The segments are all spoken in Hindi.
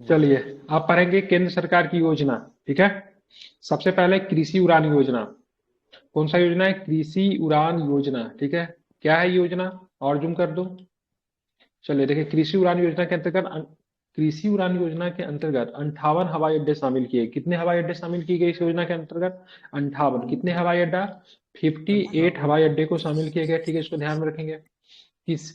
चलिए, आप पढ़ेंगे केंद्र सरकार की योजना। ठीक है। सबसे पहले कृषि उड़ान योजना। कौन सा योजना है? कृषि उड़ान योजना। ठीक है। क्या है योजना? और जूम कर दो। चलिए देखिए, कृषि उड़ान योजना के अंतर्गत कृषि उड़ान योजना के अंतर्गत 58 हवाई अड्डे शामिल किए। कितने हवाई अड्डे शामिल किए गए इस योजना के अंतर्गत? 58। कितने हवाई अड्डा? 58 58। हवाई अड्डे को शामिल किए गए। ठीक है, इसको ध्यान में रखेंगे।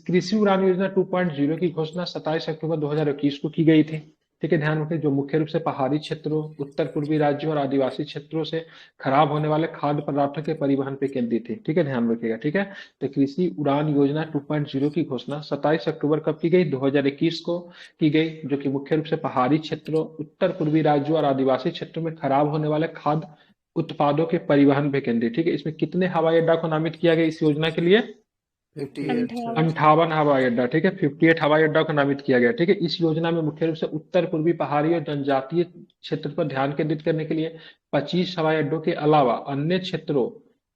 कृषि उड़ान योजना 2.0 की घोषणा 27 अक्टूबर 2021 को की गई थी। ठीक है, ध्यान रखें, जो मुख्य रूप से पहाड़ी क्षेत्रों, उत्तर पूर्वी राज्यों और आदिवासी क्षेत्रों से खराब होने वाले खाद्य पदार्थों के परिवहन पे केंद्रित थी। ठीक है, ध्यान रखिएगा। ठीक है, तो कृषि उड़ान योजना 2.0 की घोषणा 27 अक्टूबर कब की गई? 2021 को की गई, जो कि मुख्य रूप से पहाड़ी क्षेत्रों, उत्तर पूर्वी राज्यों और आदिवासी क्षेत्रों में खराब होने वाले खाद्य उत्पादों के परिवहन पे केंद्रित। ठीक है, इसमें कितने हवाई अड्डा को नामित किया गया इस योजना के लिए? 58 सर। 58 हवाई अड्डा। ठीक है, 58 हवाई अड्डा को नामित किया गया। ठीक है, इस योजना में मुख्य रूप से उत्तर पूर्वी पहाड़ी और जनजातीय क्षेत्र पर ध्यान केंद्रित करने के लिए 25 हवाई अड्डों के अलावा अन्य क्षेत्रों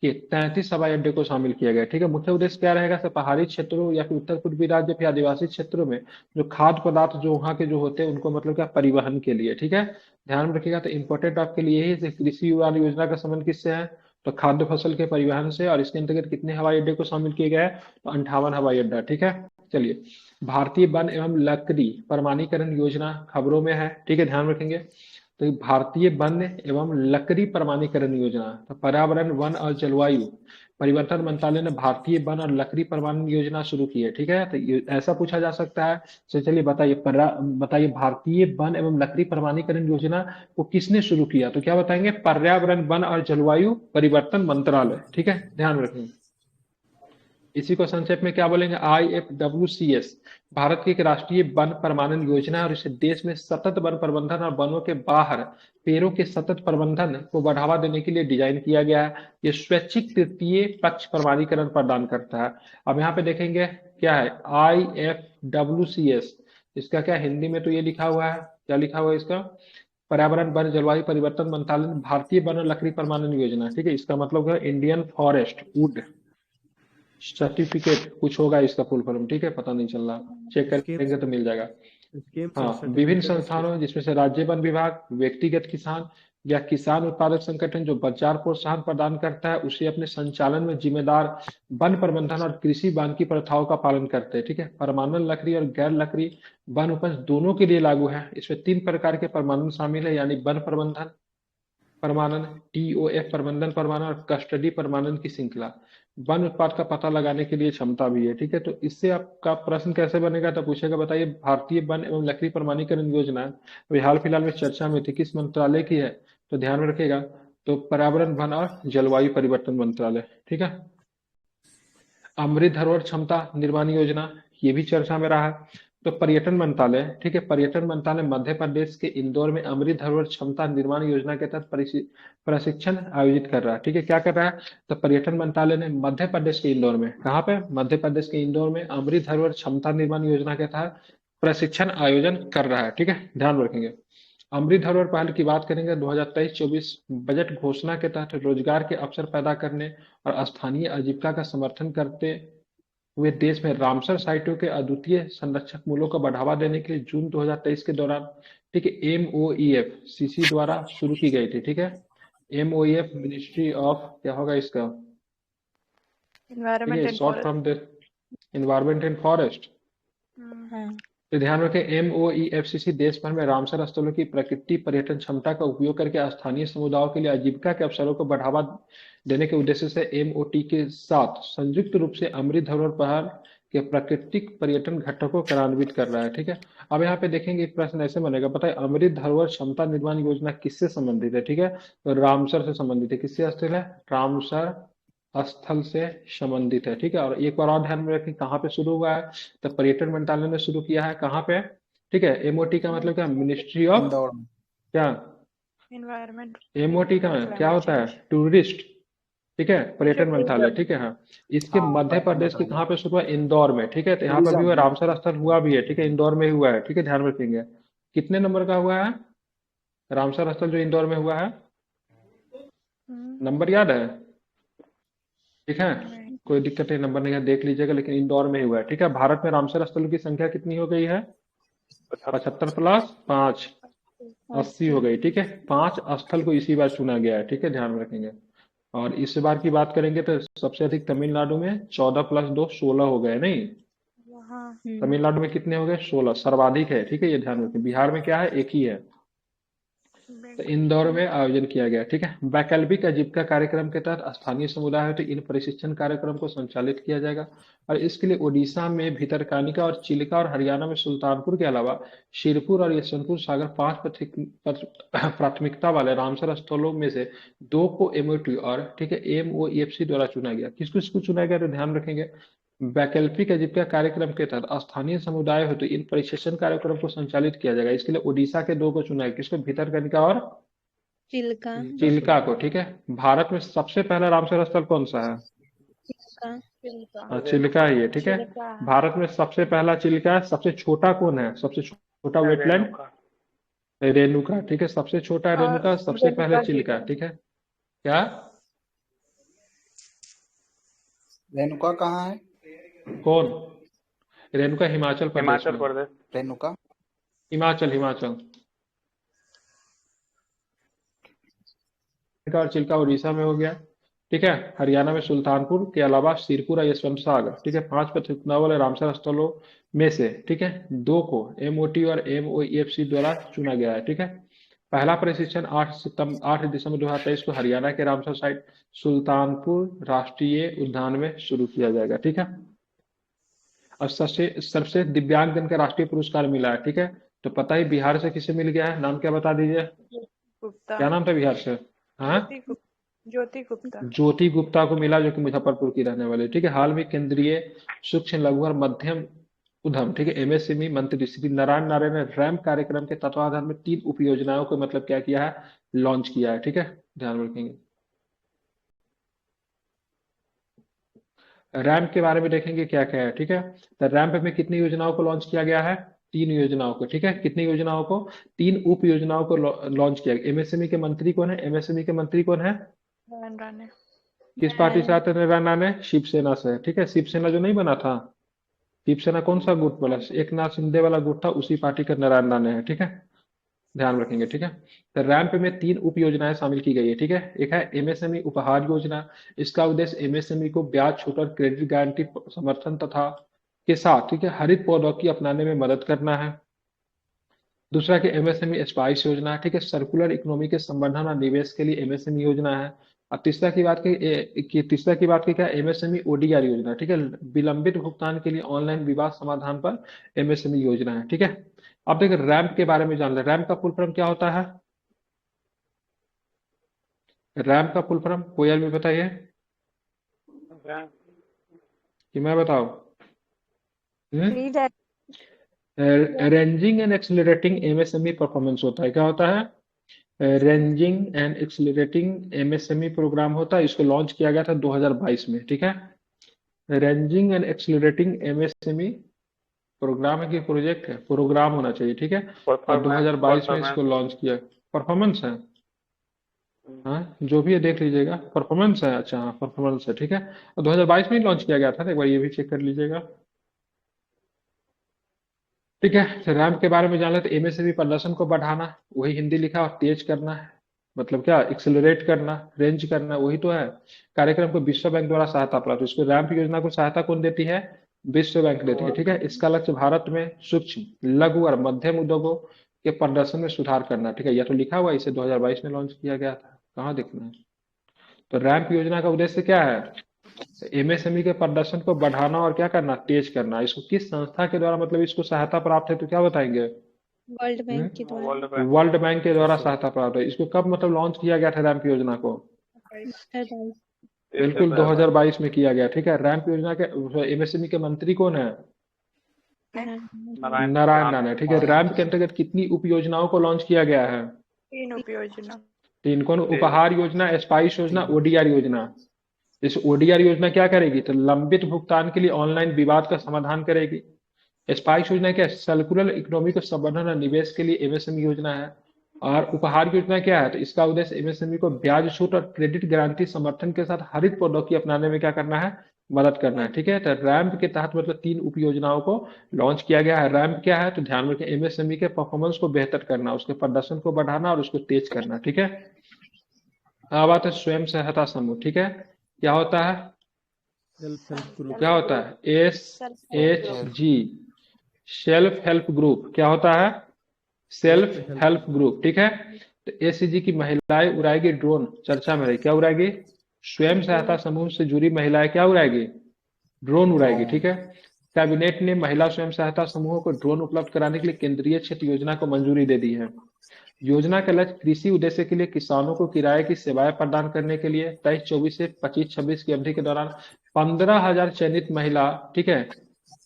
के 33 हवाई अड्डे को शामिल किया गया। ठीक है, मुख्य उद्देश्य क्या रहेगा सर? पहाड़ी क्षेत्रों या फिर उत्तर पूर्वी राज्य फिर आदिवासी क्षेत्रों में जो खाद्य पदार्थ जो वहाँ के जो होते हैं उनको मतलब क्या परिवहन के लिए। ठीक है, ध्यान में रखिएगा। तो इंपॉर्टेंट आपके लिए यही है, कृषि उड़ान योजना का संबंध किससे है? तो खाद्य फसल के परिवहन से। और इसके अंतर्गत कितने हवाई अड्डे को शामिल किया गया है? तो 58 हवाई अड्डा। ठीक है। चलिए, भारतीय वन एवं लकड़ी प्रमाणीकरण योजना खबरों में है। ठीक है, ध्यान रखेंगे। तो ये भारतीय वन एवं लकड़ी प्रमाणीकरण योजना, तो पर्यावरण, वन और जलवायु परिवर्तन मंत्रालय ने भारतीय वन और लकड़ी प्रमाणन योजना शुरू की है। ठीक है, तो ये ऐसा पूछा जा सकता है। तो चलिए बताइए, बताइए भारतीय वन एवं लकड़ी प्रमाणीकरण योजना को किसने शुरू किया? तो क्या बताएंगे? पर्यावरण, वन और जलवायु परिवर्तन मंत्रालय। ठीक है, ध्यान रखेंगे। इसी को संक्षेप में क्या बोलेंगे? IFWCS भारत की एक राष्ट्रीय वन प्रमाणन योजना है और इसे देश में सतत वन प्रबंधन और वनों के बाहर पेड़ों के सतत प्रबंधन को बढ़ावा देने के लिए डिजाइन किया गया है। ये स्वैच्छिक तृतीय पक्ष प्रमाणीकरण प्रदान करता है। अब यहाँ पे देखेंगे क्या है IFWCS। इसका क्या हिंदी में तो ये लिखा हुआ है, क्या लिखा हुआ है इसका? पर्यावरण, वन, जलवायु परिवर्तन मंत्रालय भारतीय वन और लकड़ी प्रमाणन योजना। ठीक है, इसका मतलब है इंडियन फॉरेस्ट वुड सर्टिफिकेट कुछ होगा इसका फुल फॉर्म। ठीक है, पता नहीं चल रहा, चेक स्कीम करेंगे तो मिल जाएगा। स्कीम सर, हाँ, विभिन्न सर्टिफिकेट स्कीम। संस्थानों जिसमें से राज्य वन विभाग, व्यक्तिगत किसान या किसान उत्पादक संगठन जो बाजार प्रोत्साहन प्रदान करता है उसे अपने संचालन में जिम्मेदार वन प्रबंधन और कृषि वानिकी प्रथाओं का पालन करते हैं। ठीक है, प्रमाणन लकड़ी और गैर लकड़ी वन उपज दोनों के लिए लागू है। इसमें 3 प्रकार के प्रमाणन शामिल है, यानी वन प्रबंधन प्रमाणन, TOF प्रबंधन प्रमाणन और कस्टडी प्रमाणन की श्रृंखला। वन उत्पाद का पता लगाने के लिए क्षमता भी है। ठीक है, तो इससे आपका प्रश्न कैसे बनेगा? तो पूछेगा बताइए भारतीय वन एवं लकड़ी प्रमाणीकरण योजना अभी हाल फिलहाल में चर्चा में थी, किस मंत्रालय की है? तो ध्यान में रखिएगा, तो पर्यावरण, वन और जलवायु परिवर्तन मंत्रालय। ठीक है। अमृत धरोहर क्षमता निर्माण योजना, ये भी चर्चा में रहा है। तो पर्यटन मंत्रालय, ठीक है, पर्यटन मंत्रालय मध्य प्रदेश के इंदौर में अमृत धरोहर क्षमता निर्माण योजना के तहत प्रशिक्षण आयोजित कर रहा है। ठीक है, क्या कर रहा है? तो पर्यटन मंत्रालय ने मध्य प्रदेश के इंदौर में, कहाँ पे? मध्य प्रदेश के इंदौर में अमृत धरोहर क्षमता निर्माण योजना के तहत प्रशिक्षण आयोजन कर रहा है। ठीक है, ध्यान रखेंगे। अमृत धरोहर पहल की बात करेंगे, 2023-24 बजट घोषणा के तहत रोजगार के अवसर पैदा करने और स्थानीय आजीविका का समर्थन करते हुए देश में रामसर साइटों के अद्वितीय संरक्षक मूल्यों को बढ़ावा देने के लिए जून 2023 के दौरान, ठीक है, MOEF CC द्वारा शुरू की गई थी। ठीक है, MOEF मिनिस्ट्री ऑफ, क्या होगा इसका? ठीक है, environment and short forest. From the environment and forest. हाँ। तो ध्यान रखें, MOEFCC देश भर में रामसर स्थलों की प्रकृति पर्यटन क्षमता का उपयोग करके स्थानीय समुदायों के लिए आजीविका के अवसरों को बढ़ावा देने के उद्देश्य से MOT के साथ संयुक्त रूप से अमृत धरोहर पहल के प्राकृतिक पर्यटन घटकों को कार्यान्वित कर रहा है। ठीक है, अब यहाँ पे देखेंगे एक प्रश्न ऐसे बनेगा, बताए अमृत धरोहर क्षमता निर्माण योजना किससे संबंधित है? ठीक है, तो रामसर से संबंधित है। किससे स्थल है? रामसर स्थल से संबंधित है। ठीक है, और एक बार और ध्यान में रखें, कहाँ पे शुरू हुआ है? तो पर्यटन मंत्रालय ने शुरू किया है। कहाँ पे? ठीक है, MOT का मतलब क्या? Ministry of Indore. क्या? एनवायरमेंट MOT का और क्या क्लाइमेट होता है? चेंज। टूरिस्ट। ठीक है, पर्यटन मंत्रालय। टूरिज्म। ठीक है, हाँ। इसके हाँ, मध्य पर्यटन प्रदेश के मंत्रालय। कहाँ पे शुरू हुआ? इंदौर में। ठीक है, तो यहाँ पर भी हुआ, टूरिज्म। रामसर स्थल हुआ भी है। ठीक है, इंदौर में हुआ है। ठीक है, ध्यान रखेंगे। कितने नंबर का हुआ है रामसर स्थल जो इंदौर में हुआ है? नंबर याद है? ठीक है, नहीं। कोई दिक्कत नहीं, नंबर नहीं है देख लीजिएगा, लेकिन इंदौर में ही हुआ है। ठीक है, भारत में रामसर स्थलों की संख्या कितनी हो गई है? 75 प्लस 5 80 हो गई। ठीक है, 5 स्थल को इसी बार चुना गया है। ठीक है, ध्यान में रखेंगे। और इस बार की बात करेंगे तो सबसे अधिक तमिलनाडु में 14 प्लस 2 16 हो गए नहीं। हाँ। तमिलनाडु में कितने हो गए? 16 सर्वाधिक है। ठीक है, ये ध्यान रखें। बिहार में क्या है? एक ही है। तो इंदौर में आयोजन किया गया। ठीक है, वैकल्पिक आजीविका कार्यक्रम के तहत स्थानीय समुदाय है तो इन प्रशिक्षण कार्यक्रम को संचालित किया जाएगा। और इसके लिए ओडिशा में भितरकानिका और चिलिका और हरियाणा में सुल्तानपुर के अलावा शिरपुर और यशवंतपुर सागर 5 प्राथमिकता वाले रामसर स्थलों में से 2 को एमओटी और ठीक है एमओएफसी द्वारा चुना गया। किसको किसको चुना गया तो ध्यान रखेंगे। वैकल्पिक आजीविका कार्यक्रम के तहत स्थानीय समुदाय हो तो इन प्रशिक्षण कार्यक्रम को संचालित किया जाएगा। इसके लिए ओडिशा के 2 को चुना है। किसको? भितरकनिका और चिल्का चिल्का को। ठीक है, भारत में सबसे पहला रामसर स्थल कौन सा है? चिल्का ही है। ठीक है, भारत में सबसे पहला चिल्का है। सबसे छोटा कौन है? सबसे छोटा वेटलैंड रेणुका। ठीक है, सबसे छोटा रेणुका, सबसे पहले चिल्का। ठीक है, क्या रेणुका कहाँ है? कौन? रेणुका हिमाचल प्रदेश में। रेणुका हिमाचल हिमाचल। और चिल्का उड़ीसा में हो गया। ठीक है, हरियाणा में सुल्तानपुर के अलावा सिरपुर और यशवंत सागर। ठीक है, 5 प्रतियोगिता वाले रामसर स्थलों में से ठीक है 2 को एमओटी और एमओएफसी द्वारा चुना गया है। ठीक है, पहला प्रशिक्षण 8 दिसंबर 2023 को हरियाणा के रामसर साइट सुल्तानपुर राष्ट्रीय उद्यान में शुरू किया जाएगा। ठीक है, और सबसे दिव्यांग जन का राष्ट्रीय पुरस्कार मिला है। ठीक है, तो पता ही बिहार से किसे मिल गया है? नाम क्या बता दीजिए। गुप्ता। क्या नाम था बिहार से? हाँ, ज्योति गुप्ता। ज्योति गुप्ता को मिला, जो कि मुजफ्फरपुर की रहने वाली। ठीक है, हाल में केंद्रीय सूक्ष्म लघु और मध्यम उद्यम ठीक है एमएसएमई मंत्री श्री नारायण नारायण ने रैम्प कार्यक्रम के तत्वाधान में 3 उप योजनाओं को मतलब क्या किया है? लॉन्च किया है। ठीक है, ध्यान में रखेंगे। रैम्प के बारे में देखेंगे क्या क्या है। ठीक है, तो रैम्प में कितनी योजनाओं को लॉन्च किया गया है? 3 योजनाओं को। ठीक है, कितनी योजनाओं को? 3 उप योजनाओं को लॉन्च किया गया। एमएसएमई के मंत्री कौन है? एमएसएमई के मंत्री कौन है? नारायण राणे। किस पार्टी से आते हैं नारायण राणे? शिवसेना से। ठीक है, शिवसेना जो नहीं बना था, शिवसेना कौन सा गुट वाला? एक नाथ शिंदे वाला गुट था, उसी पार्टी का नारायण राणे है। ठीक है, ध्यान रखेंगे। ठीक है, तो रैंप में 3 उप योजनाएं शामिल की गई है। ठीक है, एक है एमएसएमई उपहार योजना। इसका उद्देश्य एमएसएमई को ब्याज छूट और क्रेडिट गारंटी समर्थन तथा के साथ ठीक है हरित प्रौद्योगिकी अपनाने में मदद करना है। दूसरा कि एमएसएमई स्पाइस योजना। ठीक है, सर्कुलर इकोनॉमी के संवर्धन और निवेश के लिए एमएसएमई योजना है। और तीसरा की बात की क्या? एमएसएमई ओडीआर योजना। ठीक है, विलंबित भुगतान के लिए ऑनलाइन विवाद समाधान पर एमएसएमई योजना है। ठीक है, अब देखिए रैम्प के बारे में जान ले। रैम्प का फुल फॉर्म क्या होता है? रैम्प का फुल फॉर्म कोयल भी बताइए कि मैं बताऊं? Ranging and accelerating MSME performance होता है। क्या होता है? Ranging and accelerating MSME programme होता है। इसको लॉन्च किया गया था 2022 में। ठीक है, ranging and accelerating MSME programme है कि प्रोजेक्ट है? प्रोग्राम होना चाहिए। ठीक है, और 2022 में इसको लॉन्च किया। परफॉर्मेंस है, हाँ जो भी है देख लीजिएगा। परफॉर्मेंस है, अच्छा हाँ परफॉर्मेंस है। ठीक है, और 2022 में ही लॉन्च किया गया था, एक बार ये भी चेक कर लीजिएगा। ठीक है, तो रैम्प के बारे में जान लेते। एमएसएमई प्रदर्शन को बढ़ाना, वही हिंदी लिखा, और तेज करना है मतलब क्या? एक्सेलरेट करना, रेंज करना, वही तो है। कार्यक्रम को विश्व बैंक द्वारा सहायता प्राप्त। इसको रैम्प योजना को सहायता कौन देती है? विश्व बैंक देती है। ठीक है, इसका लक्ष्य भारत में सूक्ष्म लघु और मध्यम उद्योगों के प्रदर्शन में सुधार करना। ठीक है, यह तो लिखा हुआ, इसे 2022 में लॉन्च किया गया था, कहाँ देखना है। तो रैम्प योजना का उद्देश्य क्या है? एमएसएमई के प्रदर्शन को बढ़ाना और क्या करना? तेज करना। इसको किस संस्था के द्वारा मतलब इसको सहायता प्राप्त है तो क्या बताएंगे? वर्ल्ड बैंक के द्वारा। वर्ल्ड बैंक के द्वारा सहायता प्राप्त है। इसको कब मतलब लॉन्च किया गया था रैम्प योजना को? बिल्कुल 2022 में किया गया। ठीक है, रैम्प योजना के एमएसएमई के मंत्री कौन है? नारायण राणे। ठीक है, रैम्प के अंतर्गत कितनी उप योजनाओं को लॉन्च किया गया है? 3 उप योजना। 3 कौन? उपहार योजना, स्पाइस योजना, ओडीआर योजना। इस ओडीआर योजना क्या करेगी? तो लंबित भुगतान के लिए ऑनलाइन विवाद का समाधान करेगी। स्पाइस योजना क्या है? सर्कुलर इकोनॉमी को संवर्धन और निवेश के लिए एमएसएमई योजना है। और उपहार योजना क्या है? तो इसका उद्देश्य एमएसएमई को ब्याज छूट और क्रेडिट गारंटी समर्थन के साथ हरित प्रौद्योगिकी अपनाने में क्या करना है? मदद करना है। ठीक है, तो रैम्प के तहत मतलब 3 उप योजनाओं को लॉन्च किया गया है। रैम्प क्या है, तो ध्यान में रखें, एमएसएमई के परफॉर्मेंस को बेहतर करना, उसके प्रदर्शन को बढ़ाना और उसको तेज करना। ठीक है, अब बात है स्वयं सहायता समूह। ठीक है, क्या होता है, सेल्फ हेल्प ग्रुप। क्या होता है, Self SHG, self help group. क्या होता है, सेल्फ हेल्प ग्रुप। ठीक है, तो SHG की महिलाएं उड़ाएगी ड्रोन, चर्चा में रही, क्या उड़ाएगी, स्वयं सहायता समूह से जुड़ी महिलाएं क्या उड़ाएगी, ड्रोन उड़ाएगी। ठीक है, कैबिनेट ने महिला स्वयं सहायता समूहों को ड्रोन उपलब्ध कराने के लिए केंद्रीय क्षेत्र योजना को मंजूरी दे दी है। योजना का लक्ष्य कृषि उद्देश्य के लिए किसानों को किराए की सेवाएं प्रदान करने के लिए 23-24 से 25-26 की अवधि के दौरान 15,000 चयनित महिला, ठीक है,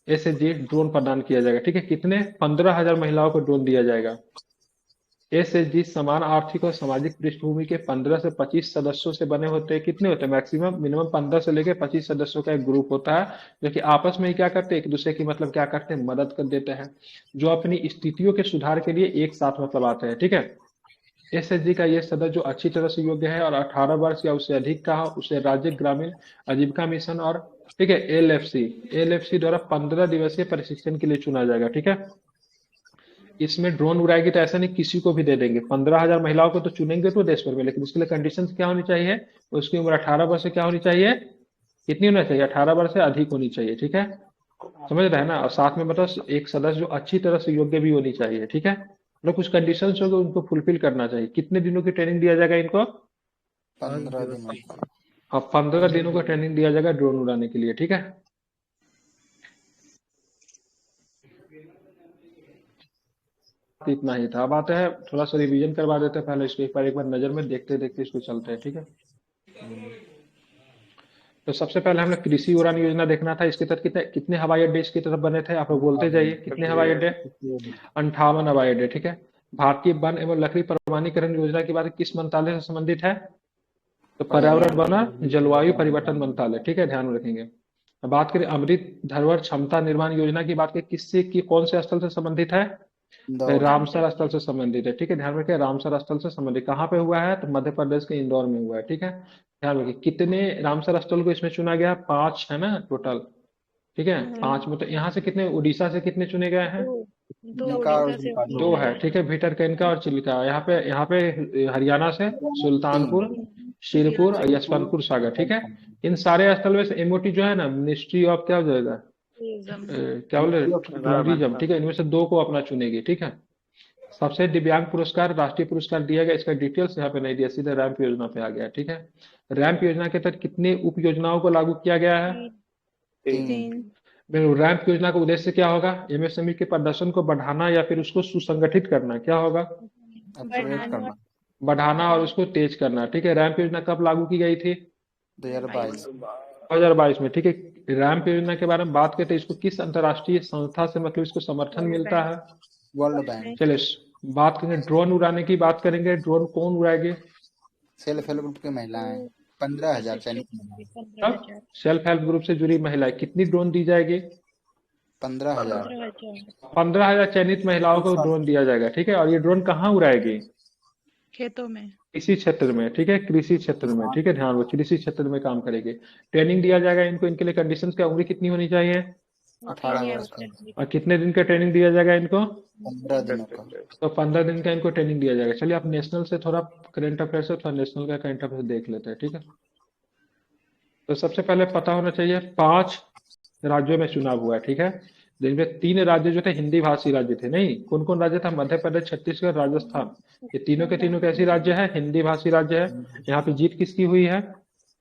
SHG ड्रोन प्रदान किया जाएगा। ठीक है, कितने, 15,000 महिलाओं को ड्रोन दिया जाएगा। SHG समान आर्थिक और सामाजिक पृष्ठभूमि के 15 से 25 सदस्यों से बने होते हैं। कितने होते हैं, मैक्सिमम मिनिमम 15 से लेकर 25 सदस्यों का एक ग्रुप होता है, जो कि आपस में ही क्या करते हैं, एक दूसरे की मतलब क्या करते हैं, मदद कर देते हैं, जो अपनी स्थितियों के सुधार के लिए एक साथ मतलब आते हैं। ठीक है, SHG का ये सदस्य जो अच्छी तरह से योग्य है और 18 वर्ष या उससे अधिक का हो, उसे राज्य ग्रामीण आजीविका मिशन और, ठीक है, LFC द्वारा 15 दिवसीय प्रशिक्षण के लिए चुना जाएगा। ठीक है, इसमें ड्रोन उड़ाएगी तो ऐसा नहीं किसी को भी दे देंगे, 15,000 महिलाओं को तो चुनेंगे तो देश भर में, लेकिन उसके लिए कंडीशन क्या होनी चाहिए, उसकी उम्र 18 वर्ष से क्या होनी चाहिए, कितनी होना चाहिए, 18 वर्ष से अधिक होनी चाहिए। ठीक है, समझ रहे हैं ना, और साथ में मतलब एक सदस्य जो अच्छी तरह से योग्य भी होनी चाहिए। ठीक है, मतलब कुछ कंडीशंस होंगे उनको फुलफिल करना चाहिए। कितने दिनों की ट्रेनिंग दिया जाएगा इनको, 15 दिनों का। हाँ 15 दिनों का ट्रेनिंग दिया जाएगा ड्रोन उड़ाने के लिए। ठीक है, इतना ही था। अब आता है थोड़ा सा रिवीजन करवा देते हैं पहले इसको, एक बार नजर में देखते देखते इसको चलते हैं। ठीक है, तो सबसे पहले हमने कृषि उड़ान योजना देखना था। इसके तहत कितने कितने हवाई अड्डे इसकी तरफ बने थे, आप लोग बोलते जाइए, कितने हवाई अड्डे, 58 हवाई अड्डे। ठीक है, भारतीय वन एवं लकड़ी प्रमाणीकरण योजना की बात किस मंत्रालय से संबंधित है, तो पर्यावरण वन और जलवायु परिवर्तन मंत्रालय। ठीक है, ध्यान में रखेंगे। अब बात करें अमृत धरोहर क्षमता निर्माण योजना की बात करें, किससे की कौन से स्थल से संबंधित है, रामसर स्थल से संबंधित है। ठीक है, ध्यान रखें, रामसर स्थल से संबंधित कहाँ पे हुआ है, तो मध्य प्रदेश के इंदौर में हुआ है। ठीक है, ध्यान रखिए, कितने रामसर स्थल को इसमें चुना गया, 5 है ना टोटल। ठीक है, 5 में तो यहाँ से कितने, उड़ीसा से कितने चुने गए हैं, चिल्का और 2 है। ठीक है, भितरकनिका और चिल्का। यहाँ पे हरियाणा से सुल्तानपुर, शिरपुर और यशवंतपुर सागर। ठीक है, इन सारे स्थल में से MOT जो है ना, मिनिस्ट्री ऑफ क्या हो जाएगा, क्या बोले, टूरिज्म। ठीक है, इनमें से 2 को अपना चुनेगी। ठीक है, सबसे दिव्यांग पुरस्कार राष्ट्रीय पुरस्कार दिया गया, इसका डिटेल्स यहाँ पे नहीं दिया, सीधे रैंप योजना पे आ गया। ठीक है, रैंप योजना के तहत कितने उप योजनाओं को लागू किया गया है, 3। रैंप योजना का उद्देश्य क्या होगा, MSME के प्रदर्शन को बढ़ाना या फिर उसको सुसंगठित करना, क्या होगा, एक्सलेरेट करना। बढ़ाना और उसको तेज करना। ठीक है, रैंप योजना कब लागू की गई थी, 2022। 2022 में। ठीक है, रैंप योजना के बारे में बात करते हैं, इसको किस अंतर्राष्ट्रीय संस्था से मतलब इसको समर्थन मिलता है, वर्ल्ड बैंक। चलिए बात करेंगे ड्रोन उड़ाने की, बात करेंगे ड्रोन कौन उड़ाएंगे, सेल्फ हेल्प ग्रुप की महिलाएं 15,000 चयनित महिलाएं। सेल्फ हेल्प ग्रुप से जुड़ी महिलाएं, कितनी ड्रोन दी जाएगी, 15,000। 15,000 चयनित महिलाओं को ड्रोन दिया जाएगा। ठीक है, और ये ड्रोन कहाँ उड़ाएगी, खेतों में, कृषि क्षेत्र में। ठीक है, कृषि क्षेत्र में। ठीक है, ध्यान रखो, कृषि क्षेत्र में काम करेगी। ट्रेनिंग दिया जाएगा इनको, इनके लिए कंडीशन क्या, उम्र कितनी होनी चाहिए, 18 वर्ष का। और कितने दिन का ट्रेनिंग दिया जाएगा इनको, 15 दिनों का। तो 15 दिन का इनको ट्रेनिंग दिया जाएगा। चलिए आप नेशनल से थोड़ा करंट अफेयर से थोड़ा नेशनल का करंट अफेयर देख लेते हैं। ठीक है, तो सबसे पहले पता होना चाहिए 5 राज्यों में चुनाव हुआ है। ठीक है, जिनमें 3 राज्य जो थे हिंदी भाषी राज्य थे। नहीं, कौन कौन राज्य था, मध्य प्रदेश, छत्तीसगढ़, राजस्थान। ये तीनों के तीनों कैसी राज्य है, हिंदी भाषी राज्य है। यहाँ पे जीत किसकी हुई है,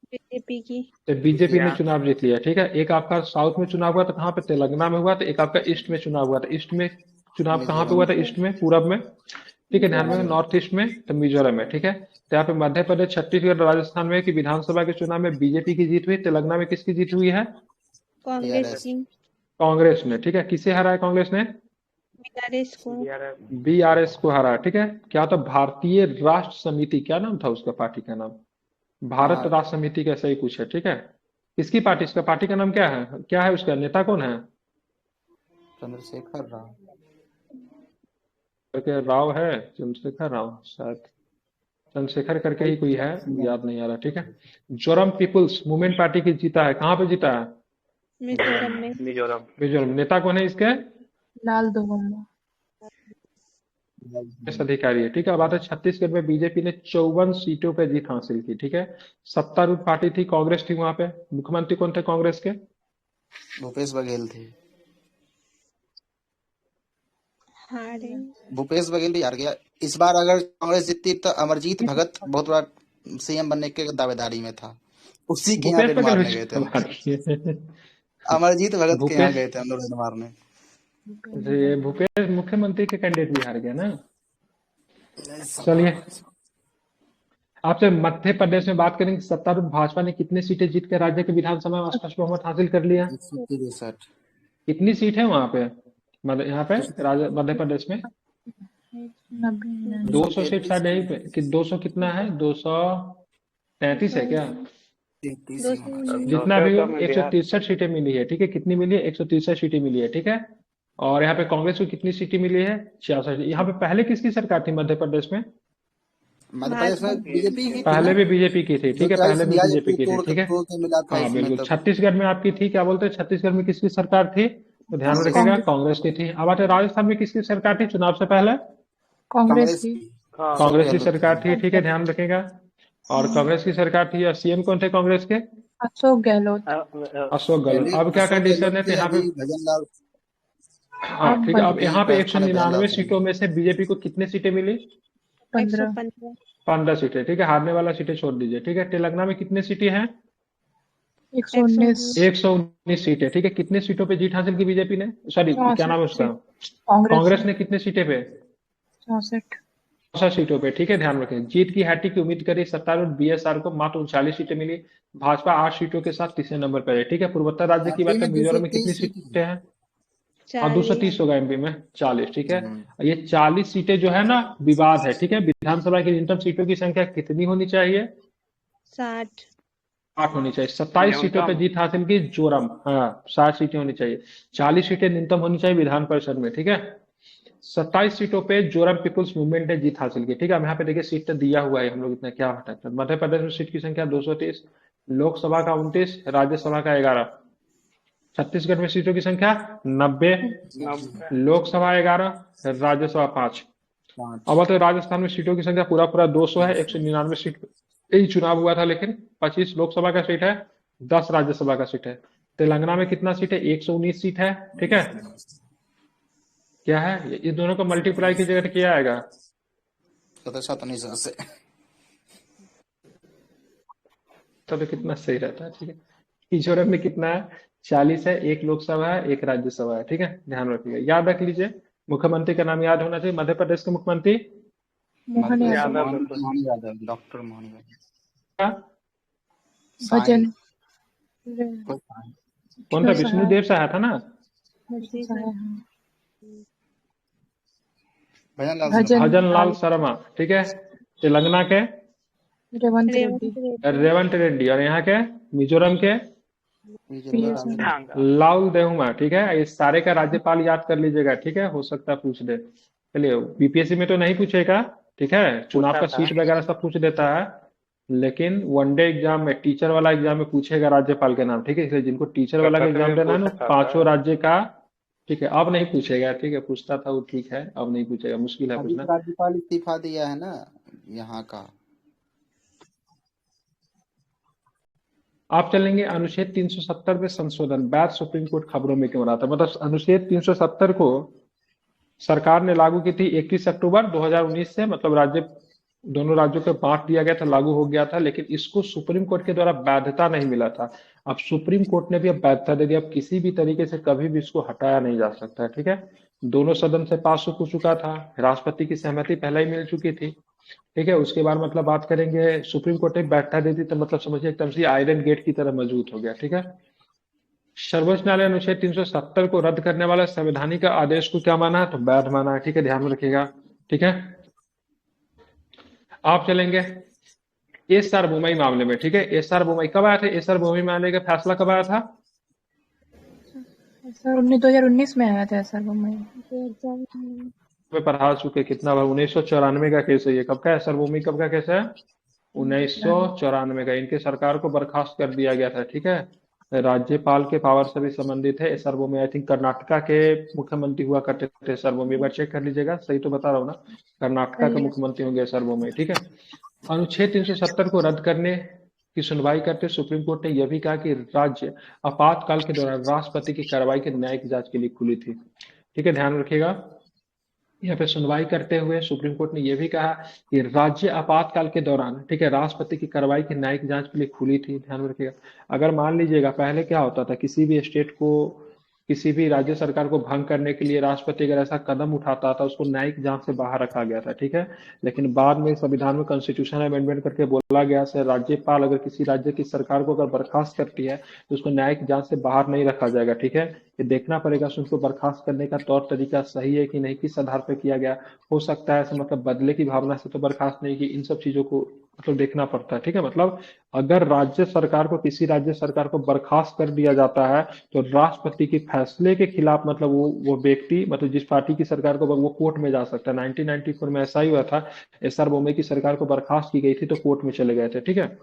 बीजेपी की। तो बीजेपी ने चुनाव जीत लिया। ठीक है, एक आपका साउथ में चुनाव हुआ था, कहाँ पे, तेलंगाना में हुआ था। एक आपका ईस्ट में चुनाव हुआ था, ईस्ट में चुनाव कहाँ पे हुआ था, ईस्ट में, पूरब में। ठीक है, ध्यान में, नॉर्थ ईस्ट में तो मिजोरम में। ठीक है, तो यहाँ पे मध्य प्रदेश, छत्तीसगढ़, राजस्थान में कि विधानसभा के चुनाव में बीजेपी की जीत हुई, तेलंगाना में किसकी जीत हुई है, कांग्रेस की। कांग्रेस ने। ठीक है, किसे हराया कांग्रेस ने, बीआरएस को। BRS को हरा। ठीक है, क्या था, भारतीय राष्ट्र समिति, क्या नाम था उसका पार्टी का नाम, भारत राष्ट्र समिति कैसा ही कुछ है। ठीक है, किसकी पार्टी, इसका पार्टी का नाम क्या है उसका नेता कौन है, चंद्रशेखर राव। राव है, चंद्रशेखर राव शायद, चंद्रशेखर करके ही कोई है, याद नहीं आ रहा, ठीक है। जोरम पीपुल्स मूवमेंट पार्टी की जीता है, कहाँ पे जीता है? मिजोरम में। मिजोरम। मिजोरम। नेता कौन है इसके? लाल दोगुम्बा। एस अधिकारी है, ठीक है। अब आते हैं छत्तीसगढ़ में बीजेपी ने 54 सीटों पे जीत हासिल की, ठीक है। सत्तारूढ़ पार्टी थी, कांग्रेस थी वहां पे। मुख्यमंत्री कौन थे कांग्रेस के? भूपेश बघेल थे। हारे। भूपेश बघेल भी हार गया। इस बार अगर कांग्रेस जीतती तो अमरजीत भगत बहुत बड़ा सीएम बनने के दावेदारी में था, उसी के यहाँ भूपेश रेड बघेल मारने गए थे हम। भी अमरजीत भगत के यहाँ भूपेश गए थे हम लोग रेड मारने। ये भूपेश मुख्यमंत्री के कैंडिडेट भी हार गया ना। चलिए आपसे मध्य प्रदेश में बात करेंगे। सत्तारूढ़ भाजपा ने कितनी सीटें जीत कर राज्य के विधानसभा में स्पष्ट बहुमत हासिल कर लिया? 163। कितनी सीट है वहां पे, यहाँ पे मध्य प्रदेश में? 200 सीट शायद यही पे कि 200 कितना है, 233 है क्या? 33 जितना भी हो 163 सीटें मिली है, ठीक है। कितनी मिली है? 163 सीटें मिली है, ठीक है। और यहाँ पे कांग्रेस को कितनी सीटें मिली है? 66। यहाँ पे पहले किसकी सरकार थी मध्य प्रदेश में? मध्य प्रदेश में बीजेपी की थी पहले ना? भी बीजेपी की थी, ठीक है। पहले भी बीजेपी की थी, ठीक है। तोड़ के मिला था हाँ इसमें बिल्कुल। तब। छत्तीसगढ़ में आपकी थी, क्या बोलते हैं, छत्तीसगढ़ में किसकी सरकार थी? तो ध्यान में रखिएगा, कांग्रेस की थी। अब आते हैं राजस्थान में किसकी सरकार थी चुनाव से पहले? कांग्रेस की। कांग्रेस की सरकार थी, ठीक है, ध्यान रखिएगा। और कांग्रेस की सरकार थी और सीएम कौन थे कांग्रेस के? अशोक गहलोत। अशोक गहलोत। अब क्या कंडीशन है तो यहाँ पे, भजनलाल। हाँ ठीक है। अब यहाँ पे अभी 199 सीटों में से बीजेपी को कितनी सीटें मिली? 15। 15 सीटें, ठीक है। हारने वाला सीटें छोड़ दीजिए, ठीक है। तेलंगाना में कितनी सीटें हैं? 119। 119 सीटें, ठीक है। कितने सीटों पे जीत हासिल की बीजेपी ने, सॉरी क्या नाम है उसका, कांग्रेस ने कितने सीटें पे? 64। 64 सीटों पे, ठीक है। ध्यान रखें, जीत की हैट्रिक की उम्मीद करी सत्तारूढ़ बीएसआर को मात्र 39 सीटें मिली। भाजपा 8 सीटों के साथ तीसरे नंबर पर है, ठीक है। पूर्वोत्तर राज्य की बात करें, मिजोरम में कितनी सीटें हैं? और 230 होगा एमपी में 40, ठीक है। ये 40 सीटें जो है ना, विवाद है, ठीक है। विधानसभा की न्यूनतम सीटों की संख्या कितनी होनी चाहिए? 60। 8 होनी चाहिए। 27 सीटों पे जीत हासिल की जोरम, हाँ 60 सीटें होनी चाहिए। 40 सीटें न्यूनतम होनी चाहिए विधान परिषद में, ठीक है। 27 सीटों पे जोरम पीपुल्स मूवमेंट ने जीत हासिल की, ठीक है। अब यहाँ पे देखिए सीट तो दिया हुआ है, हम लोग इतना क्या हटाते हैं। मध्य प्रदेश में सीट की संख्या 230, लोकसभा का 29, राज्यसभा का 11। छत्तीसगढ़ में सीटों की संख्या 90, लोकसभा 11, राज्यसभा 5। अब तो राजस्थान में सीटों की संख्या पूरा 200 है। 199 सीट यही चुनाव हुआ था, लेकिन 25 लोकसभा का सीट है, 10 राज्यसभा का सीट है। तेलंगाना में कितना सीट है? 119 सीट है, ठीक है। क्या है, इस दोनों को मल्टीप्लाई की जगह क्या आएगा? 17 से। तो कितना सही रहता है, ठीक है। मिजोरम में कितना है? 40 है, 1 लोकसभा है, 1 राज्यसभा है, ठीक है। ध्यान रखिएगा, याद रख लीजिए। मुख्यमंत्री का नाम याद होना चाहिए। मध्य प्रदेश के मुख्यमंत्री मोहन यादव। मोहन यादव, डॉक्टर मोहन यादव। का भजन। कौन था? विष्णुदेव सहाय था ना। भजन लाल शर्मा, ठीक है। तेलंगाना के रेवंत रेड्डी। रेवंत रेड्डी। और यहाँ के मिजोरम के लाउल देहुमा, ठीक है। इस सारे का राज्यपाल याद कर लीजिएगा, ठीक है। हो सकता है पूछ दे। चलिए, बीपीएससी में तो नहीं पूछेगा, ठीक है। चुनाव का सीट वगैरह सब पूछ देता है, लेकिन वनडे एग्जाम में, टीचर वाला एग्जाम में पूछेगा राज्यपाल के नाम, ठीक है। इसलिए जिनको टीचर वाला का एग्जाम देना है ना, 5 राज्य का, ठीक है। अब नहीं पूछेगा, ठीक है। पूछता था वो, ठीक है, अब नहीं पूछेगा, मुश्किल है पूछना। राज्यपाल इस्तीफा दिया है ना यहाँ का। आप चलेंगे अनुच्छेद 370 में संशोधन, बैच सुप्रीम कोर्ट खबरों में क्यों रहा था। मतलब अनुच्छेद 370 को सरकार ने लागू की थी 21 अक्टूबर 2019 से, मतलब दोनों राज्यों को बांट दिया गया था, लागू हो गया था। लेकिन इसको सुप्रीम कोर्ट के द्वारा वैधता नहीं मिला था। अब सुप्रीम कोर्ट ने भी अब वैधता दे दी। अब किसी भी तरीके से कभी भी इसको हटाया नहीं जा सकता है, ठीक है। दोनों सदन से पास हो चुका था, राष्ट्रपति की सहमति पहले ही मिल चुकी थी, ठीक है। उसके बाद मतलब बात करेंगे, सुप्रीम कोर्ट ने बैठा दे दी, तो मतलब समझिए एकदम से आयरन गेट की तरह मजबूत हो गया, ठीक है। सर्वोच्च न्यायालय अनुच्छेद 370 को रद्द करने वाला संवैधानिक आदेश को क्या माना है? तो वैध माना है, ठीक है। ध्यान में रखिएगा, ठीक है। आप चलेंगे एसआर बोमई मामले में, ठीक है। एसआर बोमई कब आया था? एसआर बोमई मामले का फैसला कब आया था? सर 2019 में आया था सर बोमई। में पढ़ा चुके, कितना बार, 1994 का केस है ये। कब का है सर्वभूमि, कब का केस है? 1994 का। इनके सरकार को बर्खास्त कर दिया गया था, ठीक है। राज्यपाल के पावर से भी संबंधित है सर्वभूमि। आई थिंक कर्नाटका के मुख्यमंत्री हुआ करते थे सर्वभूमि, एक बार चेक कर लीजिएगा, सही तो बता रहा हूँ ना? कर्नाटका के मुख्यमंत्री होंगे सर्वभूमि, ठीक है। अनुच्छेद 370 को रद्द करने की सुनवाई करते सुप्रीम कोर्ट ने यह भी कहा कि राज्य आपातकाल के दौरान राष्ट्रपति की कार्रवाई की न्यायिक जांच के लिए खुली थी, ठीक है, ध्यान रखिएगा। यहाँ पे सुनवाई करते हुए सुप्रीम कोर्ट ने यह भी कहा कि राज्य आपातकाल के दौरान, ठीक है, राष्ट्रपति की कार्रवाई की न्यायिक जांच के लिए खुली थी, ध्यान में रखिएगा। अगर मान लीजिएगा पहले क्या होता था, किसी भी स्टेट को, किसी भी राज्य सरकार को भंग करने के लिए राष्ट्रपति अगर ऐसा कदम उठाता था, उसको न्यायिक जांच से बाहर रखा गया था, ठीक है। लेकिन बाद में संविधान में कॉन्स्टिट्यूशनल अमेंडमेंट करके बोला गया है राज्यपाल अगर किसी राज्य की सरकार को अगर बर्खास्त करती है तो उसको न्यायिक जांच से बाहर नहीं रखा जाएगा, ठीक है। ये देखना पड़ेगा उसको बर्खास्त करने का तौर तरीका सही है कि नहीं, किस आधार पर किया गया। हो सकता है ऐसा मतलब बदले की भावना से तो बर्खास्त नहीं की, इन सब चीजों को मतलब देखना पड़ता है, ठीक है। मतलब अगर राज्य सरकार को, किसी राज्य सरकार को बर्खास्त कर दिया जाता है तो राष्ट्रपति के फैसले के खिलाफ मतलब वो व्यक्ति, मतलब जिस पार्टी की सरकार को, वो कोर्ट में जा सकता है। 1994 में ऐसा ही हुआ था, एसआर बोम्मे की सरकार को बर्खास्त की गई थी तो कोर्ट में चले गए थे, ठीक है।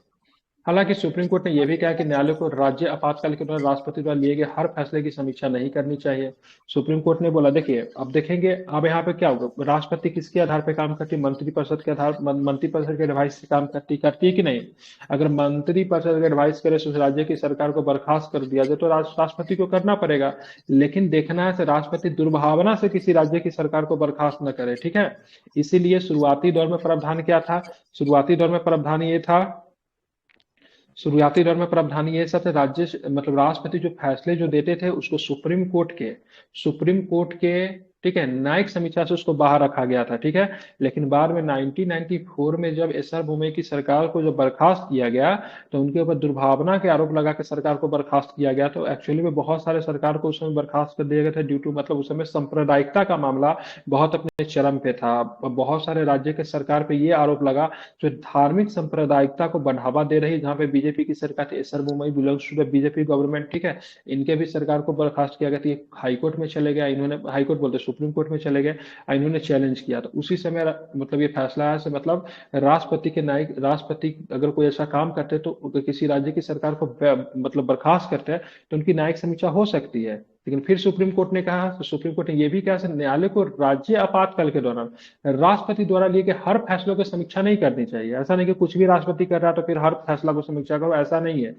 हालांकि सुप्रीम कोर्ट ने यह भी कहा कि न्यायालय को राज्य आपातकाल के दौरान राष्ट्रपति द्वारा लिए गए हर फैसले की समीक्षा नहीं करनी चाहिए। सुप्रीम कोर्ट ने बोला, देखिए अब देखेंगे अब यहाँ पे क्या होगा, राष्ट्रपति किसके आधार पर काम करती है? मंत्रिपरिषद के आधार, मंत्रिपरिषद के एडवाइस से काम करती है कि नहीं? अगर मंत्रिपरिषद एडवाइस करे तो उस राज्य की सरकार को बर्खास्त कर दिया जाए तो राष्ट्रपति को करना पड़ेगा। लेकिन देखना है राष्ट्रपति दुर्भावना से किसी राज्य की सरकार को बर्खास्त न करे, ठीक है। इसीलिए शुरुआती दौर में प्रावधान क्या था? शुरुआती दौर में प्रावधान ये था, शुरुआती दौर में प्रावधान ये सब थे, राज्य मतलब राष्ट्रपति जो फैसले जो देते थे उसको सुप्रीम कोर्ट के ठीक है न्यायिक समीक्षा से उसको बाहर रखा गया था, ठीक है। लेकिन बाद में 1994 में जब एसआर बोम्मे की सरकार को जब बर्खास्त किया गया तो उनके ऊपर दुर्भावना के आरोप लगा के सरकार को बर्खास्त किया गया। तो एक्चुअली में बहुत सारे सरकार को उस समय बर्खास्त कर दिया गया था ड्यू टू, मतलब उस समय सांप्रदायिकता का मामला बहुत अपने चरम पे था। बहुत सारे राज्य के सरकार पे ये आरोप लगा जो धार्मिक सांप्रदायिकता को बढ़ावा दे रही, जहाँ पे बीजेपी की सरकार थी, SR Bommai belongs to the BJP government, ठीक है। इनके भी सरकार को बर्खास्त किया गया था, हाईकोर्ट में चले गया, इन्होंने हाईकोर्ट बोलते सुप्रीम कोर्ट में चले गए, इन्होंने चैलेंज किया। तो उसी समय मतलब ये फैसला है मतलब राष्ट्रपति के न्यायिक, राष्ट्रपति अगर कोई ऐसा काम करते तो किसी राज्य की सरकार को मतलब बर्खास्त करते हैं तो उनकी न्यायिक समीक्षा हो सकती है। लेकिन फिर सुप्रीम कोर्ट ने कहा, तो सुप्रीम कोर्ट ने यह भी कहा न्यायालय को राज्य आपातकाल के दौरान राष्ट्रपति द्वारा लिए गए हर फैसलों की समीक्षा नहीं करनी चाहिए। ऐसा नहीं कि कुछ भी राष्ट्रपति कर रहा है तो फिर हर फैसला को समीक्षा करो, ऐसा नहीं है।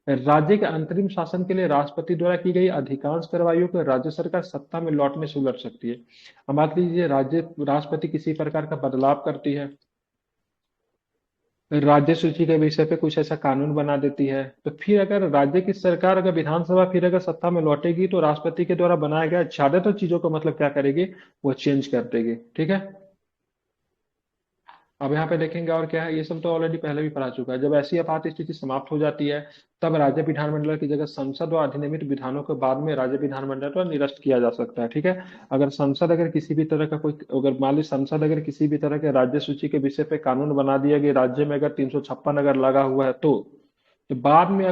राज्य के अंतरिम शासन के लिए राष्ट्रपति द्वारा की गई अधिकांश कार्रवाइयों को राज्य सरकार सत्ता में लौटने से उलट सकती है। अब मान लीजिए राष्ट्रपति किसी प्रकार का बदलाव करती है, राज्य सूची के विषय पे कुछ ऐसा कानून बना देती है, तो फिर अगर राज्य की सरकार, अगर विधानसभा फिर अगर सत्ता में लौटेगी तो राष्ट्रपति के द्वारा बनाया गया ज्यादातर चीजों को मतलब क्या करेगी, वो चेंज कर देगी, ठीक है। अब यहाँ पे देखेंगे और क्या है, ये सब तो ऑलरेडी पहले भी पढ़ा चुका है। जब ऐसी आपात स्थिति समाप्त हो जाती है तब राज्य विधानमंडल की जगह संसद और अधिनियमित विधानों के बाद में राज्य विधानमंडल को निरस्त किया जा सकता है, ठीक है। अगर संसद अगर किसी भी तरह का कोई, अगर मान ली संसद अगर किसी भी तरह के राज्य सूची के विषय पे कानून बना दिया गया, राज्य में अगर 356 अगर लगा हुआ है तो बाद में